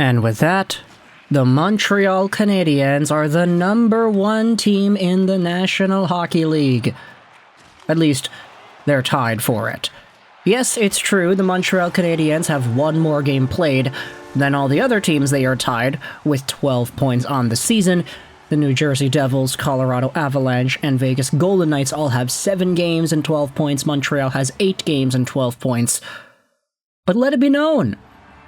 And with that, the Montreal Canadiens are the #1 team in the National Hockey League. At least, they're tied for it. Yes, it's true, the Montreal Canadiens have one more game played than all the other teams. They are tied with 12 points on the season. The New Jersey Devils, Colorado Avalanche, and Vegas Golden Knights all have 7 games and 12 points. Montreal has 8 games and 12 points. But let it be known,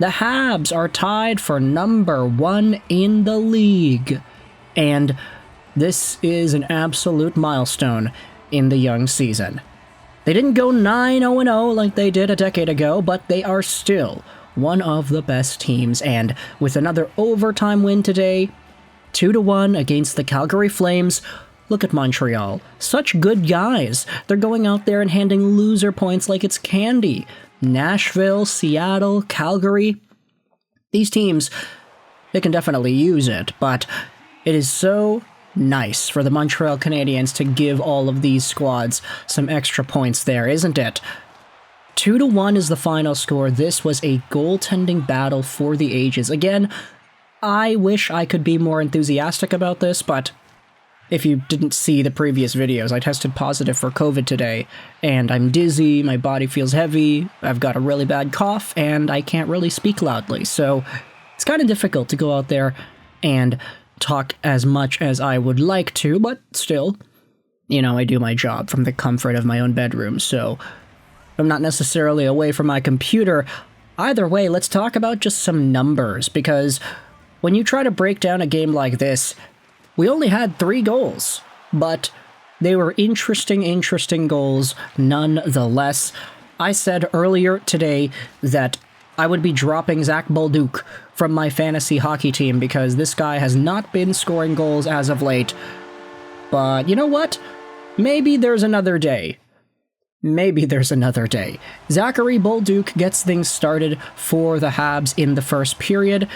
the Habs are tied for #1 in the league. And this is an absolute milestone in the young season. They didn't go 9-0-0 like they did a decade ago, but they are still one of the best teams. And with another overtime win today, 2-1 against the Calgary Flames, look at Montreal. Such good guys. They're going out there and handing loser points like it's candy. Nashville, Seattle, Calgary. These teams, they can definitely use it, but it is so nice for the Montreal Canadiens to give all of these squads some extra points there, isn't it? 2-1 is the final score. This was a goaltending battle for the ages. Again, I wish I could be more enthusiastic about this, but if you didn't see the previous videos, I tested positive for COVID today, and I'm dizzy, my body feels heavy, I've got a really bad cough, and I can't really speak loudly, so it's kind of difficult to go out there and talk as much as I would like to, but still, you know, I do my job from the comfort of my own bedroom, so I'm not necessarily away from my computer. Either way, let's talk about just some numbers, because when you try to break down a game like this, we only had 3 goals, but they were interesting goals nonetheless. I said earlier today that I would be dropping Zack Bolduc from my fantasy hockey team because this guy has not been scoring goals as of late. But you know what? Maybe there's another day. Maybe there's another day. Zachary Bolduc gets things started for the Habs in the first period.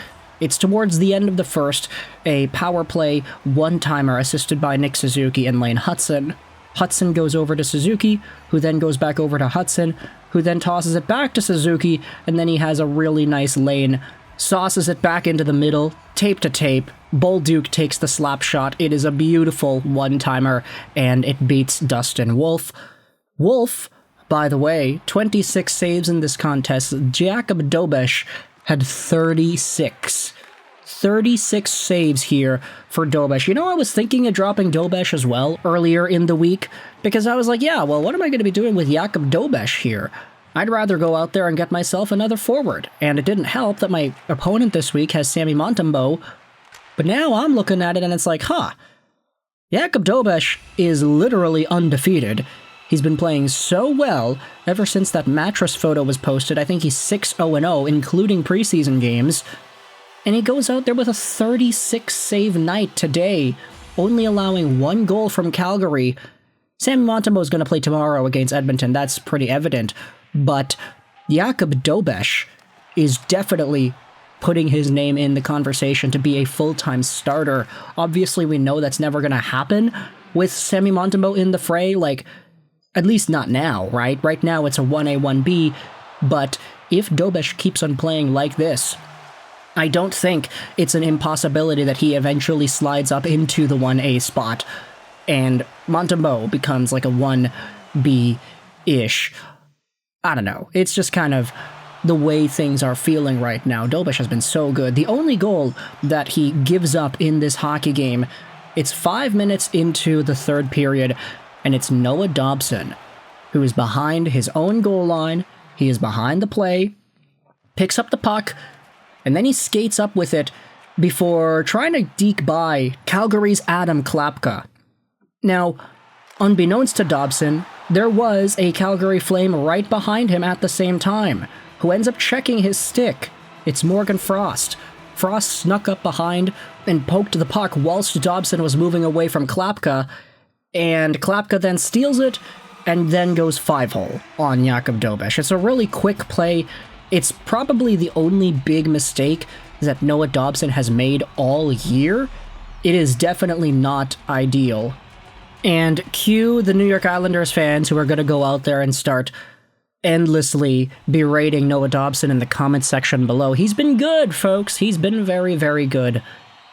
It's towards the end of the first, a power play one-timer assisted by Nick Suzuki and Lane Hutson. Hutson goes over to Suzuki, who then goes back over to Hutson, who then tosses it back to Suzuki, and then he has a really nice lane, sauces it back into the middle, tape to tape. Bolduc takes the slap shot. It is a beautiful one-timer, and it beats Dustin Wolf. Wolf, by the way, 26 saves in this contest. Jakub Dobes had 36 saves here for Dobes. You know, I was thinking of dropping Dobes as well earlier in the week, because I was like, yeah, well, what am I going to be doing with Jakub Dobes here? I'd rather go out there and get myself another forward. And it didn't help that my opponent this week has Sami Montembeault, but now I'm looking at it and it's like, Jakub Dobes is literally undefeated. He's been playing so well ever since that mattress photo was posted. I think he's 6-0-0, including preseason games. And he goes out there with a 36-save night today, only allowing 1 goal from Calgary. Sami Montembeault is going to play tomorrow against Edmonton. That's pretty evident. But Jakub Dobes is definitely putting his name in the conversation to be a full-time starter. Obviously, we know that's never going to happen with Sami Montembeault in the fray. Like, at least not now, right? Right now it's a 1A, 1B, but if Dobes keeps on playing like this, I don't think it's an impossibility that he eventually slides up into the 1A spot, and Montembeault becomes like a 1B-ish. I don't know. It's just kind of the way things are feeling right now. Dobes has been so good. The only goal that he gives up in this hockey game, it's 5 minutes into the third period, and it's Noah Dobson, who is behind his own goal line. He is behind the play, picks up the puck, and then he skates up with it before trying to deke by Calgary's Adam Klapka. Now, unbeknownst to Dobson, there was a Calgary Flame right behind him at the same time, who ends up checking his stick. It's Morgan Frost. Frost snuck up behind and poked the puck whilst Dobson was moving away from Klapka, and Klapka then steals it and then goes 5-hole on Jakub Dobes. It's a really quick play. It's probably the only big mistake that Noah Dobson has made all year. It is definitely not ideal. And cue the New York Islanders fans who are going to go out there and start endlessly berating Noah Dobson in the comments section below. He's been good, folks. He's been very, very good.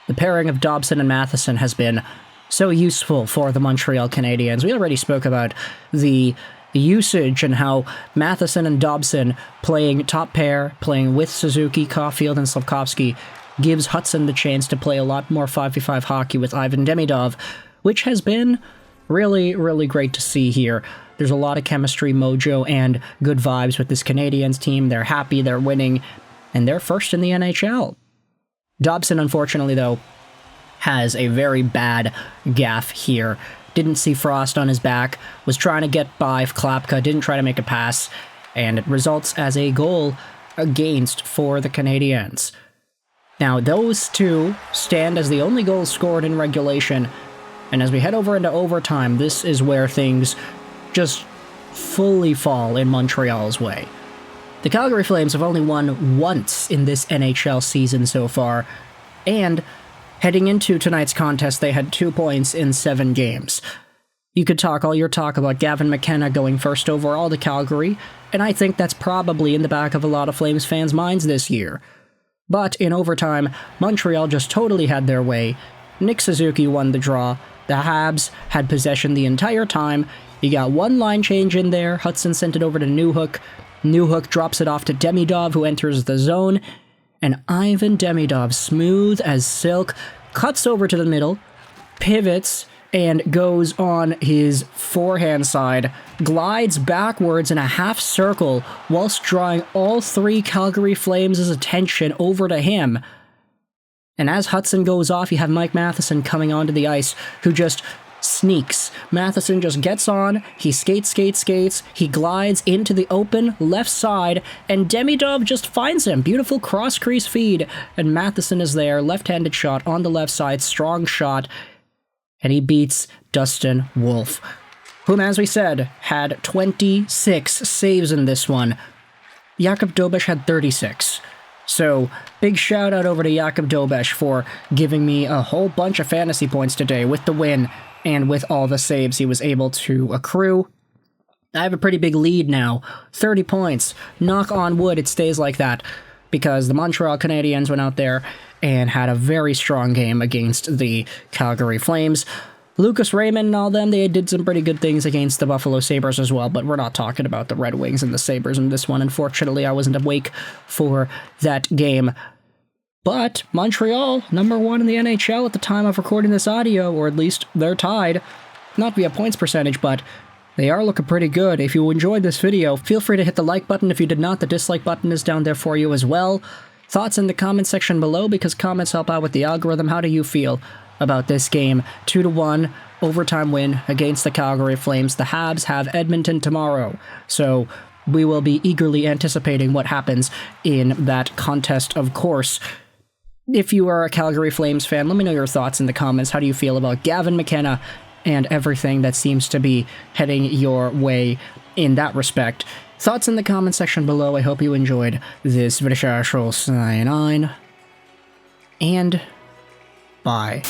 The pairing of Dobson and Matheson has been so useful for the Montreal Canadiens. We already spoke about the usage and how Matheson and Dobson playing top pair, playing with Suzuki, Caulfield, and Slafkovsky, gives Hudson the chance to play a lot more 5v5 hockey with Ivan Demidov, which has been really, really great to see here. There's a lot of chemistry, mojo, and good vibes with this Canadiens team. They're happy, they're winning, and they're first in the NHL. Dobson, unfortunately, though, has a very bad gaffe here. Didn't see Frost on his back, was trying to get by Klapka, didn't try to make a pass, and it results as a goal against for the Canadiens. Now, those two stand as the only goals scored in regulation, and as we head over into overtime, this is where things just fully fall in Montreal's way. The Calgary Flames have only won once in this NHL season so far, and heading into tonight's contest, they had 2 points in 7 games. You could talk all your talk about Gavin McKenna going first overall to Calgary, and I think that's probably in the back of a lot of Flames fans' minds this year. But in overtime, Montreal just totally had their way. Nick Suzuki won the draw. The Habs had possession the entire time. You got one line change in there. Hudson sent it over to Newhook. Newhook drops it off to Demidov, who enters the zone. And Ivan Demidov, smooth as silk, cuts over to the middle, pivots, and goes on his forehand side, glides backwards in a half circle whilst drawing all 3 Calgary Flames' attention over to him. And as Hudson goes off, you have Mike Matheson coming onto the ice, who just sneaks. Matheson just gets on, he skates, he glides into the open left side, and Demidov just finds him. Beautiful cross-crease feed, and Matheson is there, left-handed shot on the left side, strong shot, and he beats Dustin Wolf, whom, as we said, had 26 saves in this one. Jakub Dobes had 36. So, big shout out over to Jakub Dobes for giving me a whole bunch of fantasy points today with the win and with all the saves he was able to accrue. I have a pretty big lead now, 30 points. Knock on wood it stays like that, because the Montreal Canadiens went out there and had a very strong game against the Calgary Flames. Lucas Raymond and all them, they did some pretty good things against the Buffalo Sabres as well, but we're not talking about the Red Wings and the Sabres in this one. Unfortunately, I wasn't awake for that game. But Montreal, number 1 in the NHL at the time of recording this audio, or at least they're tied. Not via points percentage, but they are looking pretty good. If you enjoyed this video, feel free to hit the like button. If you did not, the dislike button is down there for you as well. Thoughts in the comment section below, because comments help out with the algorithm. How do you feel about this game? 2-1 overtime win against the Calgary Flames. The Habs have Edmonton tomorrow, so we will be eagerly anticipating what happens in that contest, of course. If you are a Calgary Flames fan, let me know your thoughts in the comments. How do you feel about Gavin McKenna and everything that seems to be heading your way in that respect? Thoughts in the comment section below. I hope you enjoyed this video. Sign on, and bye.